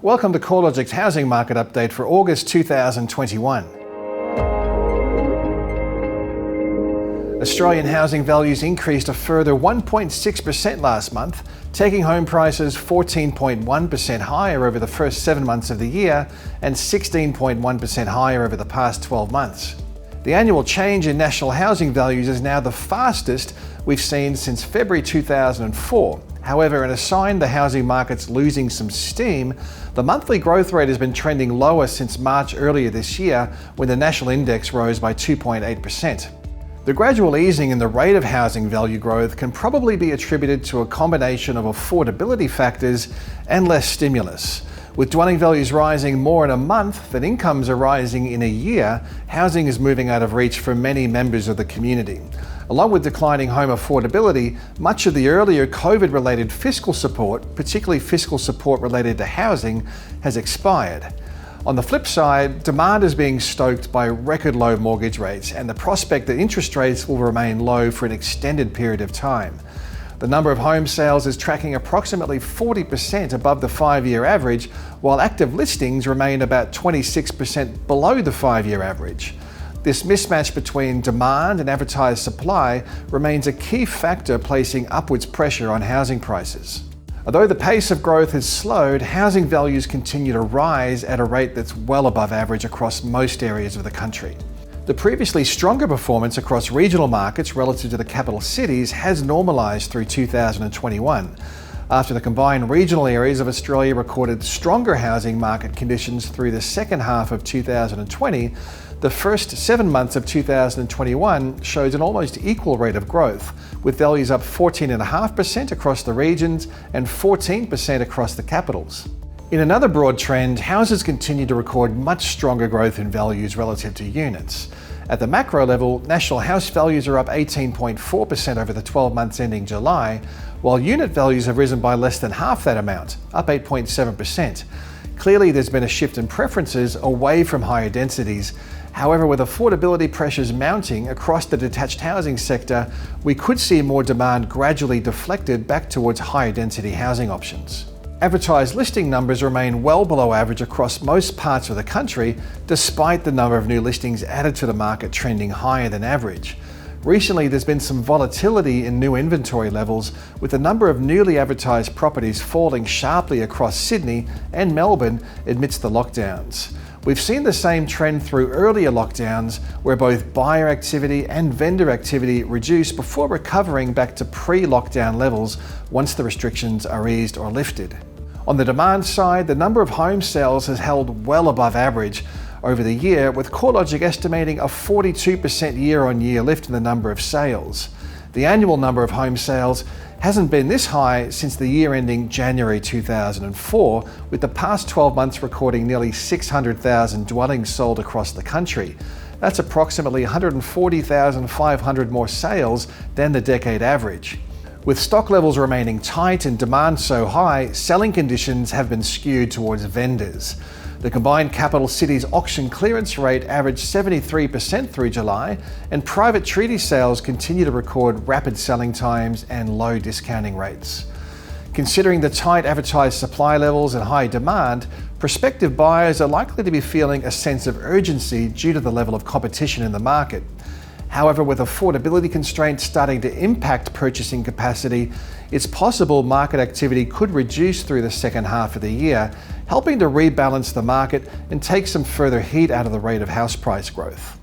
Welcome to CoreLogic's housing market update for August 2021. Australian housing values increased a further 1.6% last month, taking home prices 14.1% higher over the first 7 months of the year and 16.1% higher over the past 12 months. The annual change in national housing values is now the fastest we've seen since February 2004. However, in a sign the housing market's losing some steam, the monthly growth rate has been trending lower since March earlier this year, when the national index rose by 2.8%. The gradual easing in the rate of housing value growth can probably be attributed to a combination of affordability factors and less stimulus. With dwelling values rising more in a month than incomes are rising in a year, housing is moving out of reach for many members of the community. Along with declining home affordability, much of the earlier COVID-related fiscal support, particularly fiscal support related to housing, has expired. On the flip side, demand is being stoked by record low mortgage rates and the prospect that interest rates will remain low for an extended period of time. The number of home sales is tracking approximately 40% above the 5-year average, while active listings remain about 26% below the 5-year average. This mismatch between demand and advertised supply remains a key factor placing upwards pressure on housing prices. Although the pace of growth has slowed, housing values continue to rise at a rate that's well above average across most areas of the country. The previously stronger performance across regional markets relative to the capital cities has normalised through 2021. After the combined regional areas of Australia recorded stronger housing market conditions through the second half of 2020, the first 7 months of 2021 shows an almost equal rate of growth, with values up 14.5% across the regions and 14% across the capitals. In another broad trend, houses continue to record much stronger growth in values relative to units. At the macro level, national house values are up 18.4% over the 12 months ending July, while unit values have risen by less than half that amount, up 8.7%. Clearly, there's been a shift in preferences away from higher densities. However, with affordability pressures mounting across the detached housing sector, we could see more demand gradually deflected back towards higher density housing options. Advertised listing numbers remain well below average across most parts of the country, despite the number of new listings added to the market trending higher than average. Recently, there's been some volatility in new inventory levels, with the number of newly advertised properties falling sharply across Sydney and Melbourne amidst the lockdowns. We've seen the same trend through earlier lockdowns, where both buyer activity and vendor activity reduced before recovering back to pre-lockdown levels once the restrictions are eased or lifted. On the demand side, the number of home sales has held well above average over the year, with CoreLogic estimating a 42% year-on-year lift in the number of sales. The annual number of home sales hasn't been this high since the year ending January 2004, with the past 12 months recording nearly 600,000 dwellings sold across the country. That's approximately 140,500 more sales than the decade average. With stock levels remaining tight and demand so high, selling conditions have been skewed towards vendors. The combined capital cities auction clearance rate averaged 73% through July, and private treaty sales continue to record rapid selling times and low discounting rates. Considering the tight advertised supply levels and high demand, prospective buyers are likely to be feeling a sense of urgency due to the level of competition in the market. However, with affordability constraints starting to impact purchasing capacity, it's possible market activity could reduce through the second half of the year, helping to rebalance the market and take some further heat out of the rate of house price growth.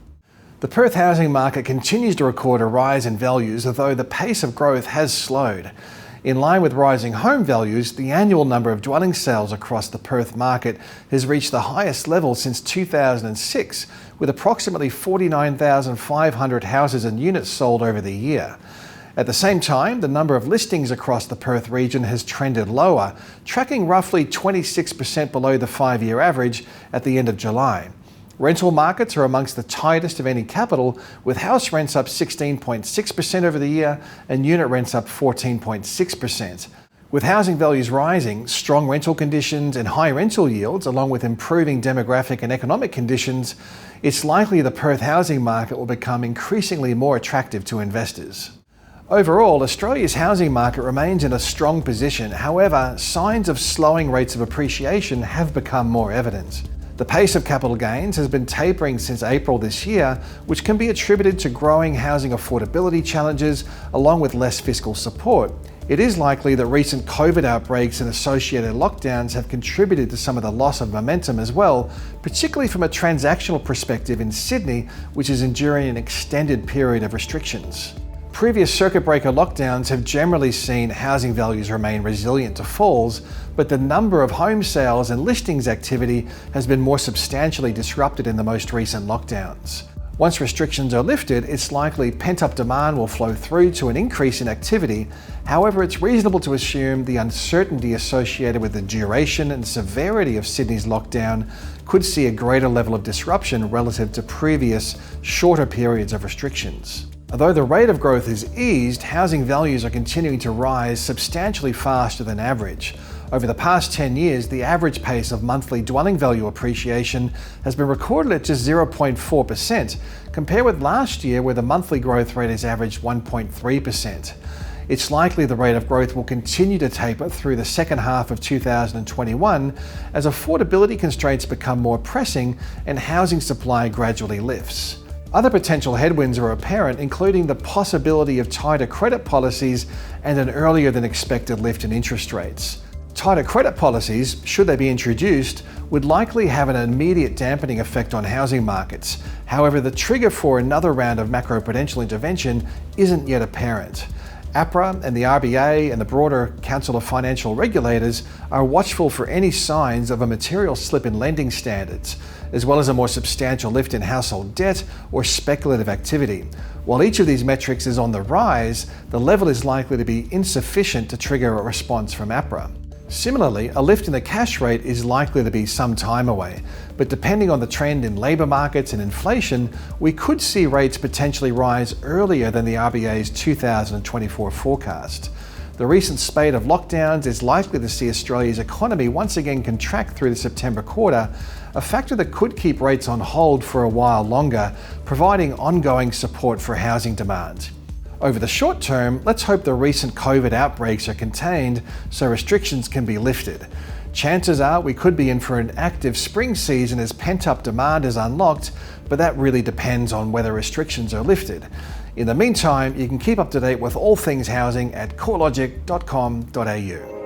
The Perth housing market continues to record a rise in values, although the pace of growth has slowed. In line with rising home values, the annual number of dwelling sales across the Perth market has reached the highest level since 2006, with approximately 49,500 houses and units sold over the year. At the same time, the number of listings across the Perth region has trended lower, tracking roughly 26% below the 5-year average at the end of July. Rental markets are amongst the tightest of any capital, with house rents up 16.6% over the year and unit rents up 14.6%. With housing values rising, strong rental conditions and high rental yields, along with improving demographic and economic conditions, it's likely the Perth housing market will become increasingly more attractive to investors. Overall, Australia's housing market remains in a strong position. However, signs of slowing rates of appreciation have become more evident. The pace of capital gains has been tapering since April this year, which can be attributed to growing housing affordability challenges along with less fiscal support. It is likely that recent COVID outbreaks and associated lockdowns have contributed to some of the loss of momentum as well, particularly from a transactional perspective in Sydney, which is enduring an extended period of restrictions. Previous circuit breaker lockdowns have generally seen housing values remain resilient to falls, but the number of home sales and listings activity has been more substantially disrupted in the most recent lockdowns. Once restrictions are lifted, it's likely pent-up demand will flow through to an increase in activity. However, it's reasonable to assume the uncertainty associated with the duration and severity of Sydney's lockdown could see a greater level of disruption relative to previous, shorter periods of restrictions. Although the rate of growth has eased, housing values are continuing to rise substantially faster than average. Over the past 10 years, the average pace of monthly dwelling value appreciation has been recorded at just 0.4%, compared with last year where the monthly growth rate has averaged 1.3%. It's likely the rate of growth will continue to taper through the second half of 2021 as affordability constraints become more pressing and housing supply gradually lifts. Other potential headwinds are apparent, including the possibility of tighter credit policies and an earlier than expected lift in interest rates. Tighter credit policies, should they be introduced, would likely have an immediate dampening effect on housing markets. However, the trigger for another round of macroprudential intervention isn't yet apparent. APRA and the RBA and the broader Council of Financial Regulators are watchful for any signs of a material slip in lending standards, as well as a more substantial lift in household debt or speculative activity. While each of these metrics is on the rise, the level is likely to be insufficient to trigger a response from APRA. Similarly, a lift in the cash rate is likely to be some time away, but depending on the trend in labour markets and inflation, we could see rates potentially rise earlier than the RBA's 2024 forecast. The recent spate of lockdowns is likely to see Australia's economy once again contract through the September quarter, a factor that could keep rates on hold for a while longer, providing ongoing support for housing demand. Over the short term, let's hope the recent COVID outbreaks are contained so restrictions can be lifted. Chances are we could be in for an active spring season as pent-up demand is unlocked, but that really depends on whether restrictions are lifted. In the meantime, you can keep up to date with all things housing at CoreLogic.com.au.